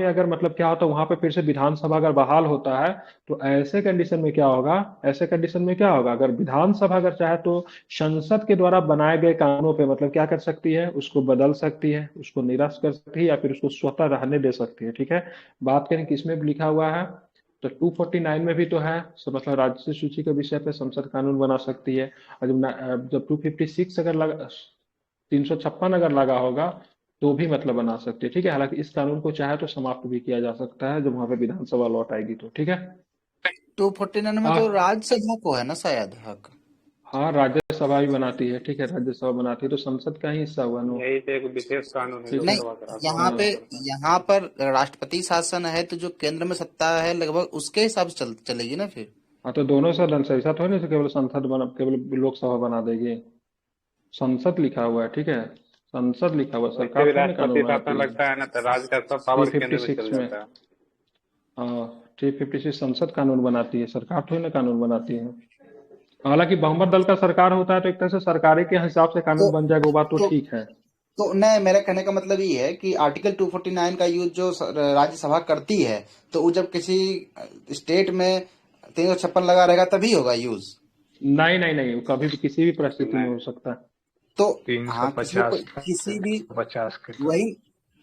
अगर मतलब क्या होता है, वहां पे फिर से विधानसभा अगर बहाल होता है तो ऐसे कंडीशन में क्या होगा, अगर विधानसभा अगर चाहे तो संसद के द्वारा बनाए गए कानूनों पे मतलब क्या कर सकती है, उसको बदल सकती है, उसको निरस्त कर सकती है या फिर उसको स्वतः रहने दे सकती है, ठीक है। बात करें किसमें लिखा हुआ है तो 249 में भी तो है, मतलब राज्य सूची के विषय पे संसद कानून बना सकती है। और जब 256 अगर लगा, 356 अगर लगा होगा तो भी मतलब बना सकती है, ठीक है। हालांकि इस कानून को चाहे तो समाप्त भी किया जा सकता है जब वहां पे विधानसभा लौट आएगी तो, ठीक है। 249 में तो राज्यसभा को है ना शायद हक। हाँ, राज्यसभा भी बनाती है, ठीक है, राज्यसभा बनाती है तो संसद का ही हिस्सा हुआ ना। यही तो एक विशेष कानून है नहीं, यहाँ पर राष्ट्रपति शासन है तो जो केंद्र में सत्ता है लगभग उसके हिसाब से चलेगी ना फिर। हाँ, तो दोनों सदन से ऐसा थोड़ी ना केवल संसद बना, केवल लोकसभा बना देगी। संसद लिखा हुआ है, ठीक है, संसद लिखा हुआ, सरकार राष्ट्रपति शासन लगता है ना तो राज्य का सब पावर केंद्र में चल जाता है। हाँ, 356 संसद कानून बनाती है, सरकार थोड़ी ना कानून बनाती है। हालांकि बहुमत दल का सरकार होता है तो एक तरह से सरकार के हिसाब से कानून बन जाएगा, वो बात तो ठीक है। तो नहीं, मेरा कहने का मतलब ये है कि आर्टिकल 249 का यूज जो राज्यसभा करती है तो वो जब किसी स्टेट में 356 लगा रहेगा तभी होगा यूज। नहीं नहीं नहीं, वो कभी भी किसी भी परिस्थिति में नहीं हो सकता है। तो तीन सौ हाँ, पचास किसी भी, 50 के तो वही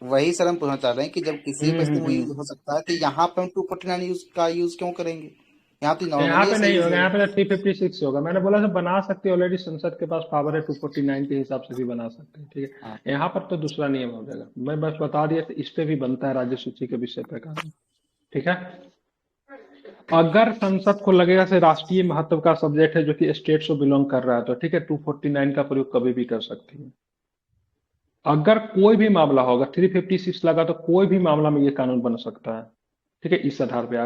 वही सर हम पूछना चाह रहे हैं कि जब किसी भी परिस्थिति में हम्म। यूज हो सकता है, तो यहाँ पे हम 249 का यूज क्यों करेंगे? यहाँ तो यहाँ नॉर्मली पे ऐसा नहीं यूज होगा, यहाँ होगा। पे 356 होगा। मैंने बोला था बना सकते हैं, ऑलरेडी संसद के पास पावर है, 249 के हिसाब से भी बना सकते हैं, ठीक हाँ, है। यहाँ पर तो दूसरा नियम हो जाएगा, मैं बस बता दिया था, इस पे भी बनता है राज्य सूची के विषय पर कानून, ठीक है। अगर संसद को लगेगा से राष्ट्रीय महत्व का सब्जेक्ट है जो कि स्टेट से बिलोंग कर रहा है, तो ठीक है 249 का प्रयोग कभी भी कर सकती है। अगर कोई भी मामला होगा, 356 लगा तो कोई भी मामला में ये कानून बन सकता है, ठीक है। इस आधार पे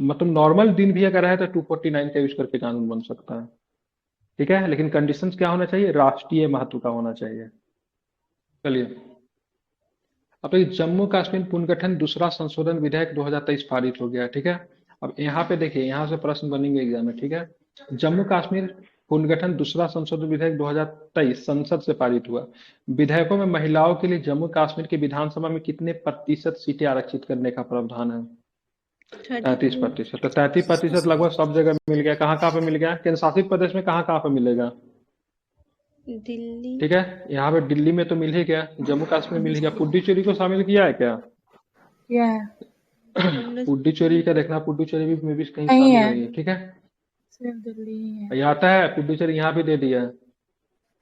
मतलब नॉर्मल दिन भी अगर है तो 249 का यूज करके कानून बन सकता है, ठीक है। लेकिन कंडीशंस क्या होना चाहिए? राष्ट्रीय महत्व का होना चाहिए। चलिए, अब तो जम्मू कश्मीर पुनर्गठन दूसरा संशोधन विधेयक 2023 पारित हो गया, ठीक है। अब यहाँ पे देखिए, यहाँ से प्रश्न बनेंगे एग्जाम में, ठीक है। जम्मू कश्मीर पुनर्गठन दूसरा संशोधन विधेयक 2023 संसद से पारित हुआ। विधेयकों में महिलाओं के लिए जम्मू कश्मीर की विधानसभा में कितने प्रतिशत सीटें आरक्षित करने का प्रावधान है? 33। 33%। तो 33% लगभग सब जगह मिल गया। कहाँ कहाँ पे मिल गया? केंद्र शासित प्रदेश में कहाँ कहाँ पे मिलेगा? दिल्ली। ठीक है, यहाँ पे दिल्ली में तो मिल ही गया, जम्मू कश्मीर मिल ही गया। पुडुचेरी को शामिल किया है क्या? क्या है? हमने पुडुचेरी का देखना, पुडुचेरी भी में भी कहीं नहीं शामिल है, नहीं है, ठीक है। सिर्फ दिल्ली ही है। ये आता है पुडुचेरी, यहाँ भी दे दिया है।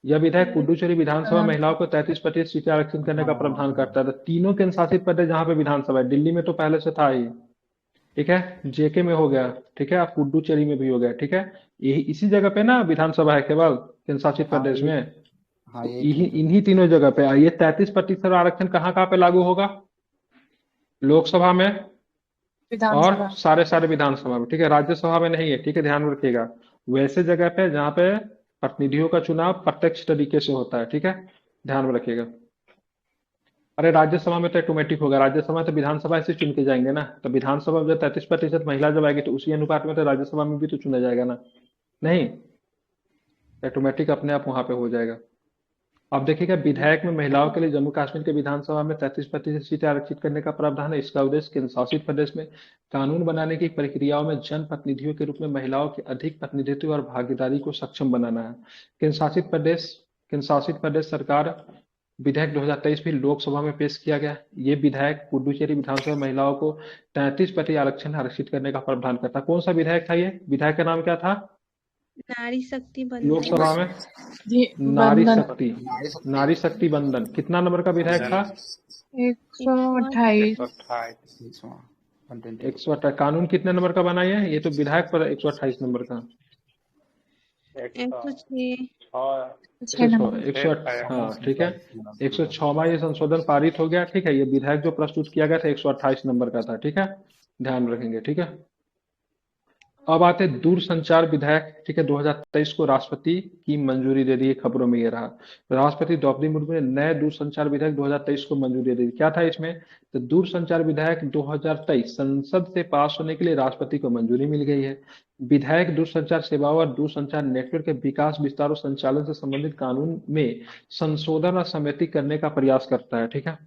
यह विधेयक पुडुचेरी विधानसभा हाँ, महिलाओं को 33% सीटें आरक्षित करने का प्रावधान करता है। तो तीनों केंद्र शासित प्रदेश जहाँ पे विधानसभा है, दिल्ली में तो पहले से था ही, ठीक है, जेके में हो गया, ठीक है, अब पुडुचेरी में भी हो गया, ठीक है। यही इसी जगह पे ना विधानसभा है केवल केंद्र शासित हाँ, प्रदेश में, हाँ, तो ये इन्हीं तीनों जगह पे ये 33% आरक्षण कहाँ कहाँ पे लागू होगा? लोकसभा में और विधानसभा। सारे विधानसभा में, ठीक है। राज्यसभा में नहीं है, ठीक है, ध्यान में रखिएगा। वैसे जगह पे जहाँ पे प्रतिनिधियों का चुनाव प्रत्यक्ष तरीके से होता है, ठीक है, ध्यान में रखिएगा। अरे राज्यसभा में तो ऑटोमेटिक होगा, राज्यसभा में तो विधानसभा ऐसे चुन के जाएंगे ना, तो विधानसभा में जब 33% महिला जब आएगी तो उसी अनुपात में तो राज्यसभा में भी तो चुना जाएगा ना, नहीं, ऑटोमेटिक अपने आप वहां पे हो जाएगा। अब देखिएगा, विधेयक में महिलाओं के लिए जम्मू कश्मीर के विधानसभा में 33% सीटें आरक्षित करने का प्रावधान है। इसका उद्देश्य केंद्र शासित प्रदेश में कानून बनाने की प्रक्रियाओं में जनप्रतिनिधियों के रूप में महिलाओं के अधिक प्रतिनिधित्व और भागीदारी को सक्षम बनाना है। केंद्र शासित प्रदेश सरकार विधेयक 2023 भी लोकसभा में पेश किया गया। ये विधेयक पुडुचेरी विधानसभा महिलाओं को 33% आरक्षण आरक्षित करने का प्रावधान करता है। कौन सा विधेयक था ये? विधेयक का नाम क्या था नारी शक्ति बंधन। लोकसभा में? जी, नारी बंधन शक्ति, नारी शक्ति बंधन। कितना नंबर का विधेयक था? 128। 128। 128। कानून कितने नंबर का बनाई है? ये तो विधायक पर 128 नंबर का। 106। 6 नंबर। 108, हाँ ठीक है। 106वां ये संशोधन पारित हो गया, ठीक है। ये विधेयक जो प्रस्तुत किया गया था 128 नंबर का था, ठीक है, ध्यान रखेंगे, ठीक है। अब आते दूरसंचार विधेयक, ठीक है, 2023 को राष्ट्रपति की मंजूरी दे दी। खबरों में ये रहा, राष्ट्रपति द्रौपदी मुर्मू ने नए दूरसंचार विधेयक 2023 को मंजूरी दे दी। क्या था इसमें? तो दूरसंचार विधेयक 2023 संसद से पास होने के लिए राष्ट्रपति को मंजूरी मिल गई है। विधेयक दूरसंचार सेवाओं और दूरसंचार नेटवर्क के विकास, विस्तार और संचालन से संबंधित कानून में संशोधन और समिति करने का प्रयास करता है, ठीक है।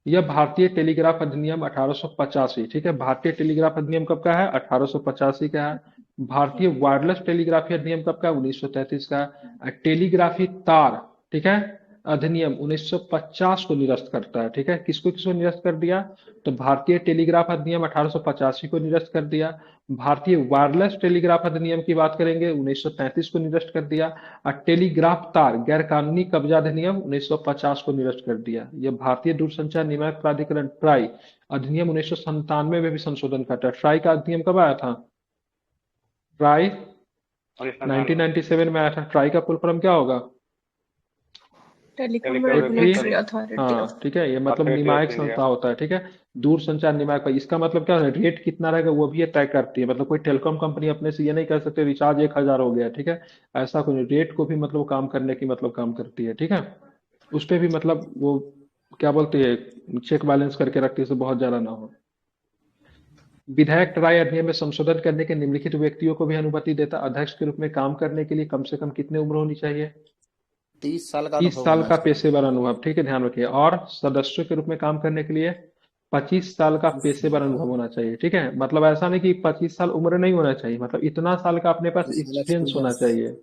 यह भारतीय टेलीग्राफ अधिनियम 1885, ठीक है। भारतीय टेलीग्राफ अधिनियम कब का है? 1885 का है। भारतीय वायरलेस टेलीग्राफी अधिनियम कब का? 1933 का है। टेलीग्राफी तार, ठीक है, अधिनियम 1950 को निरस्त करता है, ठीक है। किसको किसको निरस्त कर दिया? तो भारतीय टेलीग्राफ अधिनियम 1885 को निरस्त कर दिया। भारतीय वायरलेस टेलीग्राफ अधिनियम की बात करेंगे 1933 को निरस्त कर दिया। और टेलीग्राफ तार गैर कानूनी कब्जा अधिनियम 1950 को निरस्त कर दिया। यह भारतीय दूरसंचार नियामक प्राधिकरण ट्राई अधिनियम 1997 में भी संशोधन करता है। ट्राई का अधिनियम कब आया था? ट्राई 1997 में आया था। ट्राई का फुल फॉर्म क्या होगा? Telecom Telecom regulatory Regulatory authority हाँ ऑफ ठीक है, ये मतलब Authority of नियामक India। संस्था होता है, ठीक है, दूर संचार नियामक पर। इसका मतलब क्या है? रेट कितना रहेगा वो भी ये तय करती है। मतलब कोई टेलीकॉम कंपनी अपने से ये नहीं कर सकते रिचार्ज 1000 हो गया, ठीक है, ऐसा कोई नहीं। रेट को भी मतलब काम करने की मतलब काम करती है, ठीक है। उस पर भी मतलब वो क्या बोलती है, चेक बैलेंस करके रखती है, बहुत ज्यादा ना हो। विधेयक ट्राई अधिनियम में संशोधन करने के निम्नलिखित व्यक्तियों को भी अनुमति देता। अध्यक्ष के रूप में काम करने के लिए कम से कम कितने उम्र होनी चाहिए? 30 साल का 30 अनुभव साल होना का चाहिए। पेशेवर अनुभव, ठीक है, ध्यान रखिए। और सदस्यों के रूप में काम करने के लिए 25 साल का पेशेवर अनुभव होना चाहिए, ठीक है। मतलब ऐसा नहीं कि 25 साल उम्र नहीं होना चाहिए, मतलब इतना साल का अपने पास 20 साल एक्सपीरियंस होना एक्सपीरियंस। चाहिए।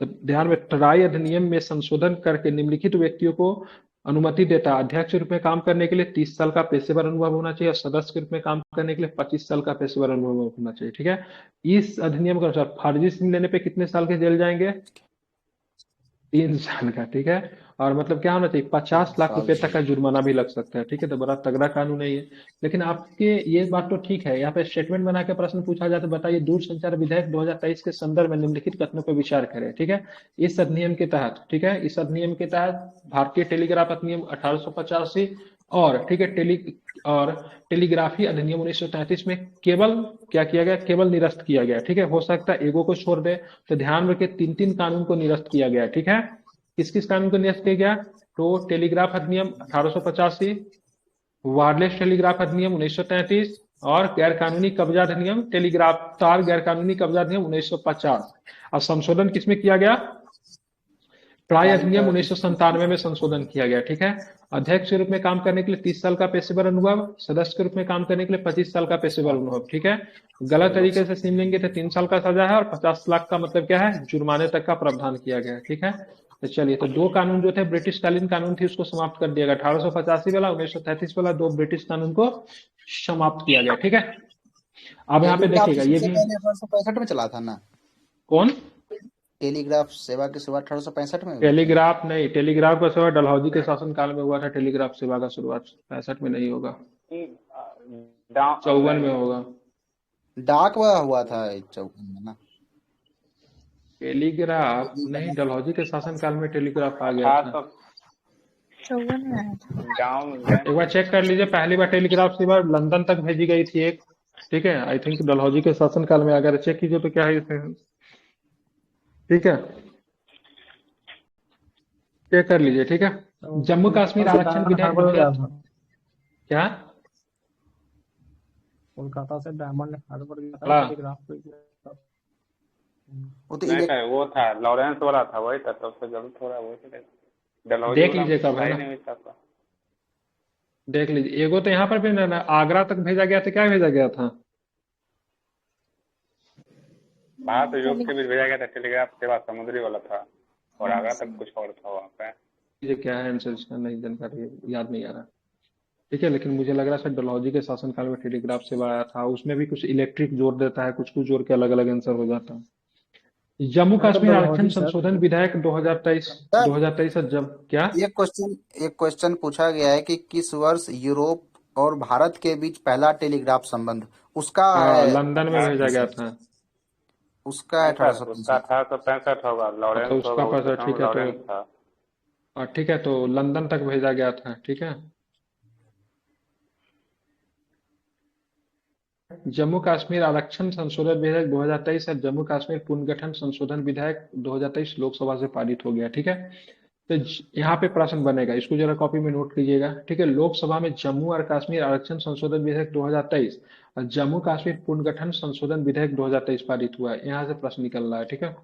तो ध्यान में ट्राई अधिनियम में संशोधन करके निम्नलिखित व्यक्तियों को अनुमति देता है। अध्यक्ष के रूप में काम करने के लिए 30 साल का पेशेवर अनुभव होना चाहिए और सदस्य के रूप में काम करने के लिए 25 साल का पेशेवर अनुभव होना चाहिए, ठीक है। इस अधिनियम के अनुसार फर्जी सिम लेने पे कितने साल के जेल जाएंगे? 3 साल का, ठीक है। और मतलब क्या होना चाहिए? 50 लाख साल रुपए तक से का जुर्माना भी लग सकता है, ठीक है। तो बड़ा तगड़ा कानून है ये। लेकिन आपके ये बात तो ठीक है, यहाँ पे स्टेटमेंट बना के प्रश्न पूछा जाए तो बताइए, दूरसंचार विधेयक 2023 के संदर्भ में निम्नलिखित कथनों पर विचार करें, ठीक है। इस अधिनियम के तहत, ठीक है, इस अधिनियम के तहत भारतीय टेलीग्राफ अधिनियम 1885 और, ठीक है, टेलीग्राफी अधिनियम 1933 में केवल क्या किया गया? केवल निरस्त किया गया, ठीक है। हो सकता है एगो को छोड़ दे, तो ध्यान रखिए 3 कानून को निरस्त किया गया, ठीक है। किस किस कानून को निरस्त किया गया? तो टेलीग्राफ अधिनियम 1885, वायरलेस टेलीग्राफ अधिनियम 1933 और गैर कानूनी कब्जा अधिनियम, टेलीग्राफ तार गैर कानूनी कब्जा अधिनियम 1950। और संशोधन किसमें किया गया? ट्राई अधिनियम 1997 में संशोधन किया गया, ठीक है। अध्यक्ष के रूप में काम करने के लिए 30 साल का पेशेवर अनुभव, सदस्य के रूप में काम करने के लिए 25 साल का पेशेवर अनुभव, ठीक है। गलत तरीके से सिम लेंगे तो 3 साल का सजा है और 50 लाख का मतलब क्या है? जुर्माने तक का प्रावधान किया गया है, ठीक है। तो चलिए, तो 2 कानून जो थे ब्रिटिश कालीन कानून थी उसको समाप्त कर दिया गया, 1885 वाला, 1933 वाला, 2 ब्रिटिश कानून को समाप्त किया गया, ठीक है। अब यहाँ पे टेलीग्राफ देखिएगा तो ये सबसे भी। पहले 1865 में चला था ना। कौन? टेलीग्राफ सेवा की शुरुआत 1865 में हुई थी। टेलीग्राफ नहीं, टेलीग्राफ का सेवा डलहौजी के शासन काल में हुआ था। टेलीग्राफ सेवा का शुरुआत 65 में नहीं होगा, 54 में होगा। डाक वह हुआ था 54 में ना। टेलीग्राफ नहीं, डलहौजी के शासन काल में टेलीग्राफ आ गया था। 54 में आया था। गाँव एक बार चेक कर लीजिए, पहली बार टेलीग्राफ सेवा लंदन तक भेजी गई थी एक, ठीक है। आई थिंक डलहौजी के शासन काल में आ गया था। चेक कीजिए तो क्या है इसमें, ठीक है, चेक कर लीजिए, ठीक है। जम्मू कश्मीर आरक्षण विधेयक हार्बर गया 2000 था। क्या? कोलकाता से डायमंड हार्बर गया था, हाँ। टेलीग्राफ पे गया था। वो तो नहीं था, वो था लॉरेंस वाला था, वही था। तब से जरूर थोड़ा वही था, डलहौजी देख वाला लीजिए कब है सही ना, नहीं हुई था। देख लीजिए। एगो तो यहाँ पर भी ना, आगरा तक भेजा गया था। क्या भेजा गया था? भारत यूरोप के बीच भेजा गया था टेलीग्राफ सेवा, समुद्री वाला था, और आगरा तक कुछ और था वहाँ पे। ये क्या है आंसर इसका? नहीं जानकारी है, याद नहीं आ रहा, ठीक है। लेकिन मुझे लग रहा है डलहौजी के शासनकाल में टेलीग्राफ सेवा आया था। उसमें भी कुछ इलेक्ट्रिक जोड़ देता है, कुछ कुछ जोड़ के अलग अलग आंसर हो जाता है। जम्मू हाँ, तो कश्मीर आरक्षण डलहौजी शायद संशोधन विधेयक 2023 सर 2023 जब क्या? एक क्वेश्चन पूछा गया है कि किस वर्ष यूरोप और भारत के बीच पहला टेलीग्राफ संबंध, उसका है लंदन में भेजा गया था। उसका है सर उसका 1865। 1865 होगा, तो लॉरेंस उसका होगा, पता, उसका ठीक नाम है। लॉरेंस था। ठीक है, तो लंदन तक भेजा गया था, ठीक है। जम्मू कश्मीर आरक्षण संशोधन विधेयक 2023 और जम्मू कश्मीर पुनर्गठन संशोधन विधेयक 2023 लोकसभा से पारित हो गया, ठीक है। तो यहाँ पे प्रश्न बनेगा, इसको जरा कॉपी में नोट कीजिएगा, ठीक है। लोकसभा में जम्मू और कश्मीर आरक्षण संशोधन विधेयक 2023 और जम्मू कश्मीर पुनर्गठन संशोधन विधेयक 2023 पारित हुआ है। यहाँ से प्रश्न निकल रहा है, ठीक है।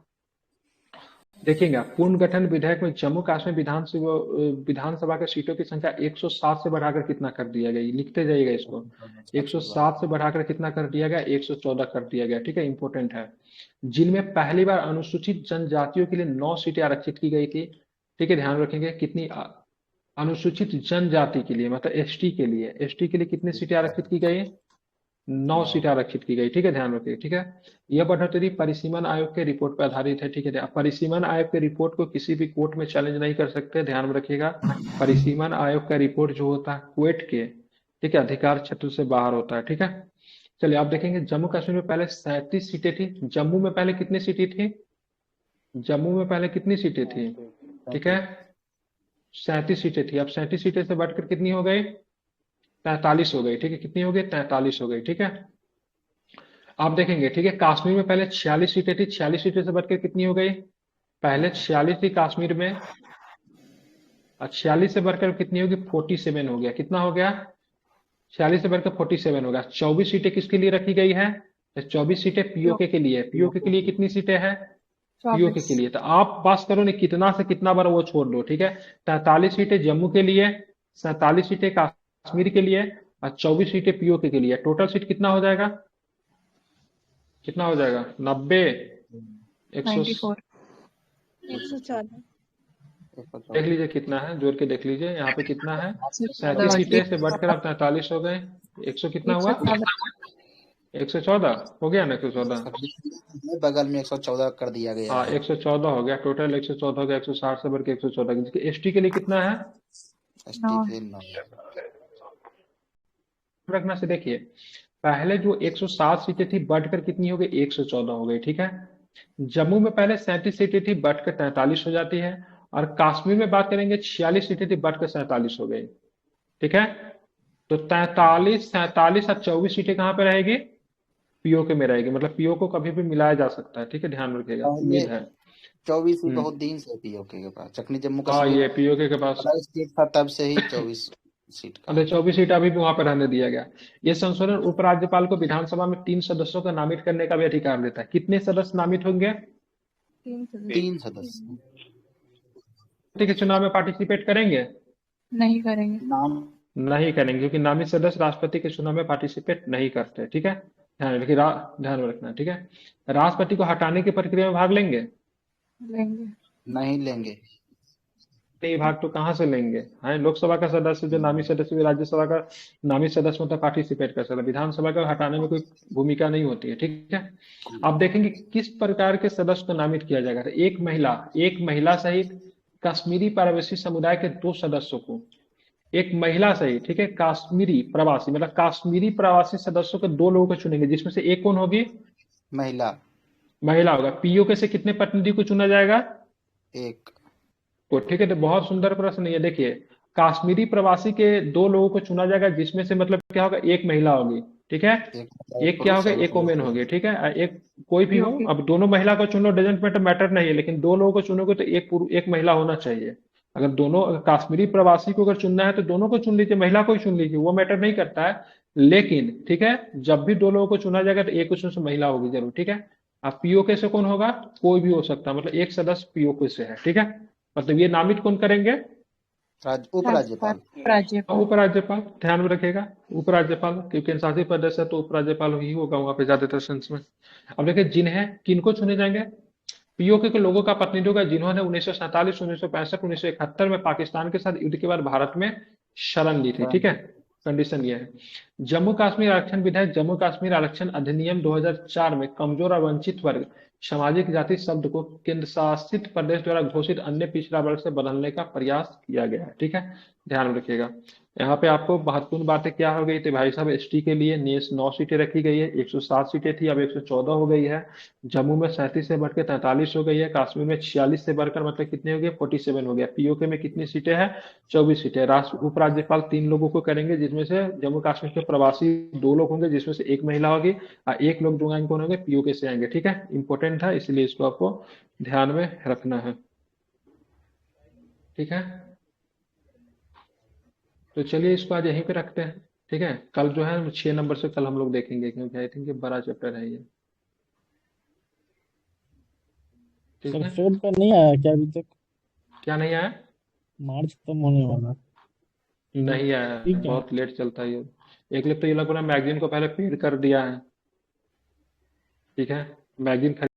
देखिएगा, पुनर्गठन विधेयक में जम्मू कश्मीर विधानसभा के सीटों की संख्या 107 से बढ़ाकर कितना कर दिया गया? लिखते जाइएगा इसको, 107 से बढ़ाकर कितना कर दिया गया? 114 कर दिया गया, ठीक है। इंपॉर्टेंट है। जिनमें पहली बार अनुसूचित जनजातियों के लिए 9 सीटें आरक्षित की गई थी, ठीक है। ध्यान रखेंगे कितनी अनुसूचित जनजाति के लिए, मतलब एसटी के लिए, एसटी के लिए कितनी सीटें आरक्षित की गई? 9 सीटें आरक्षित की गई, ठीक है। ध्यान रखिए, ठीक है। यह बढ़ोतरी परिसीमन आयोग के रिपोर्ट पर आधारित है, ठीक है। परिसीमन आयोग के रिपोर्ट को किसी भी कोर्ट में चैलेंज नहीं कर सकते, ध्यान में रखिएगा। परिसीमन आयोग का रिपोर्ट जो होता है कुवैत के, ठीक है, अधिकार क्षेत्र से बाहर होता है, ठीक है। चलिए आप देखेंगे जम्मू कश्मीर में पहले 37 सीटें थी। जम्मू में पहले कितनी सीटें थी? जम्मू में पहले कितनी सीटें थी? ठीक है, 37 सीटें थी। अब 37 सीटें से बढ़कर कितनी हो गई? 43 हो गई, ठीक है। कितनी हो गई? 43 हो गई, ठीक है। आप देखेंगे, ठीक है, कश्मीर में पहले 46 सीटें थी। 46 सीटें से बढ़कर कितनी हो गई? पहले 46 थी कश्मीर में, और 46 से बढ़कर कितनी होगी? 47 हो गया। कितना हो गया? 46 से बढ़कर 47 हो गया। 24 सीटें किसके लिए रखी गई है? 24 सीटें पीओके के लिए। पीओके के लिए कितनी सीटें हैं? पीओके के लिए। तो आप बात करो नहीं कितना से कितना बार वो छोड़ दो, ठीक है। 43 सीटें जम्मू के लिए, 47 सीटें कश्मीर के लिए, और 24 सीटें पीओके के लिए। टोटल सीट कितना हो जाएगा? कितना हो जाएगा? 90, 100, 94। 114। देख लीजिए कितना है, जोड़ के देख लीजिए यहाँ पे कितना है। 37 114 सीटें से बढ़कर अब 43 हो गए। 100 कितना हुआ? 114 हो गया ना? 114, बगल में 114 कर दिया गया हाँ है। 114 हो गया। टोटल 114 हो गया। 160 से बढ़ के 114। एसटी के लिए कितना है? एसटी पे 9। रखना से देखिए, पहले जो 160 सीटें थी बढ़कर कितनी हो गई? 114 हो गई। ठीक है। जम्मू में पहले 37 सीटें थी बढ़कर 43 हो जाती है। और कश्मीर में बात करेंगे 46 सीटें थी बढ़कर 47 हो गई। ठीक है। तो 43, 47 और 24 सीटें कहाँ पे रहेगी? पीओके में रहेगी। मतलब पीओ को कभी भी मिलाया जा सकता है। ठीक है, ध्यान रखिएगा। उम्मीद है 24 भी बहुत दिन से पीओके के पास, चकनी जम्मू हाँ कश्मीर ये पीओके के पास बड़ा स्टेट था, तब से ही 24 सीट का। मतलब 24 सीट अभी भी वहां पर रहने दिया गया। ये संशोधन उपराज्यपाल को विधानसभा में 3 सदस्यों का नामित करने का भी अधिकार देता है। कितने सदस्य नामित होंगे? 3 सदस्य के चुनाव में पार्टिसिपेट करेंगे? नहीं करेंगे। नाम नहीं करेंगे, क्योंकि नामित सदस्य राष्ट्रपति के चुनाव में पार्टिसिपेट नहीं करते। ठीक है, ध्यान रखिए, ध्यान में रखना। ठीक है। राष्ट्रपति को हटाने की प्रक्रिया में भाग लेंगे? लेंगे। नहीं लेंगे। नहीं, भाग तो कहाँ से लेंगे? है लोकसभा का सदस्य जो नामित सदस्य भी राज्यसभा का नामित सदस्य मतलब पार्टिसिपेट कर सकता है। विधानसभा का हटाने में कोई भूमिका नहीं होती है। ठीक है। आप देखेंगे किस प्रकार के सदस्य को नामित किया जाएगा। एक महिला सहित कश्मीरी प्रवासी समुदाय के 2 सदस्यों को, एक महिला सहित, ठीक है, कश्मीरी प्रवासी मतलब कश्मीरी प्रवासी सदस्यों के 2 लोगों को चुनेंगे, जिसमें से एक कौन होगी? महिला होगा। पीओके से कितने प्रतिनिधि को चुना जाएगा? 1। तो ठीक है, तो बहुत सुंदर प्रश्न है ये। देखिए, कश्मीरी प्रवासी के 2 लोगों को चुना जाएगा, जिसमें से मतलब क्या होगा? एक महिला होगी। ठीक है, एक क्या होगा? एक वोमेन होगी। ठीक है, एक कोई भी हो। अब दोनों महिला को चुनो, डजेंट मैटर नहीं है, लेकिन 2 लोगों को चुनोगे तो एक महिला होना चाहिए। अगर कश्मीरी प्रवासी को अगर चुनना है तो दोनों को चुन लीजिए, महिला को ही चुन लीजिए, वो मैटर नहीं करता है। लेकिन ठीक है, जब भी 2 लोगों को चुना जाएगा तो एक उसमें से महिला होगी जरूर। ठीक है। अब पीओके से कौन होगा? कोई भी हो सकता है, मतलब एक सदस्य पीओके से है। ठीक है। मतलब ये नामित कौन करेंगे? उपराज्यपाल। उपराज्यपाल, ध्यान में रखिएगा, उपराज्यपाल, क्योंकि केंद्रशासित प्रदेश है तो उपराज्यपाल ही होगा वहां पे ज्यादातर सेंस में। अब देखिए, किनको चुने जाएंगे? पीओके के लोगों का प्रतिनिधित्व होगा जिन्होंने 1947, 1965, 1971 में पाकिस्तान के साथ युद्ध के बाद भारत में शरण ली थी। ठीक है, कंडीशन ये है। जम्मू कश्मीर आरक्षण विधेयक जम्मू कश्मीर आरक्षण अधिनियम 2004 में कमजोर और वंचित वर्ग, सामाजिक जाति शब्द को केंद्र शासित प्रदेश द्वारा घोषित अन्य पिछड़ा वर्ग से बदलने का प्रयास किया गया है। ठीक है, ध्यान में रखिएगा। यहाँ पे आपको महत्वपूर्ण बातें क्या हो गई थी भाई साहब? एसटी के लिए 9 सीटें रखी गई है। 160 सीटें थी, अब 114 हो गई है। जम्मू में 37 से बढ़कर 43 हो गई है। कश्मीर में 46 से बढ़कर मतलब कितने हो गए? 47 हो गया। पीओके में कितनी सीटें हैं? 24 सीटें। उपराज्यपाल 3 लोगों को करेंगे, जिसमें से जम्मू कश्मीर के प्रवासी 2 लोग होंगे, जिसमें से एक महिला होगी, और एक लोग जो आएंगे कौन होंगे? पीओके से आएंगे। ठीक है, इंपॉर्टेंट है, इसलिए इसको आपको ध्यान में रखना है। ठीक है, तो चलिए इसको आज यहीं पे रखते हैं। ठीक है, कल जो है 6 नंबर से कल हम लोग देखेंगे, क्योंकि आई थिंक ये बड़ा चैप्टर है ये। ठीक सर है, फोन का नहीं आया क्या अभी तक? क्या नहीं आया? मार्च खत्म होने वाला। नहीं आया, ठीक है। बहुत लेट चलता है ये। एक लोग तो ये लोग मैगजीन को पहले पेड कर दिया है। ठीक है, मैगजीन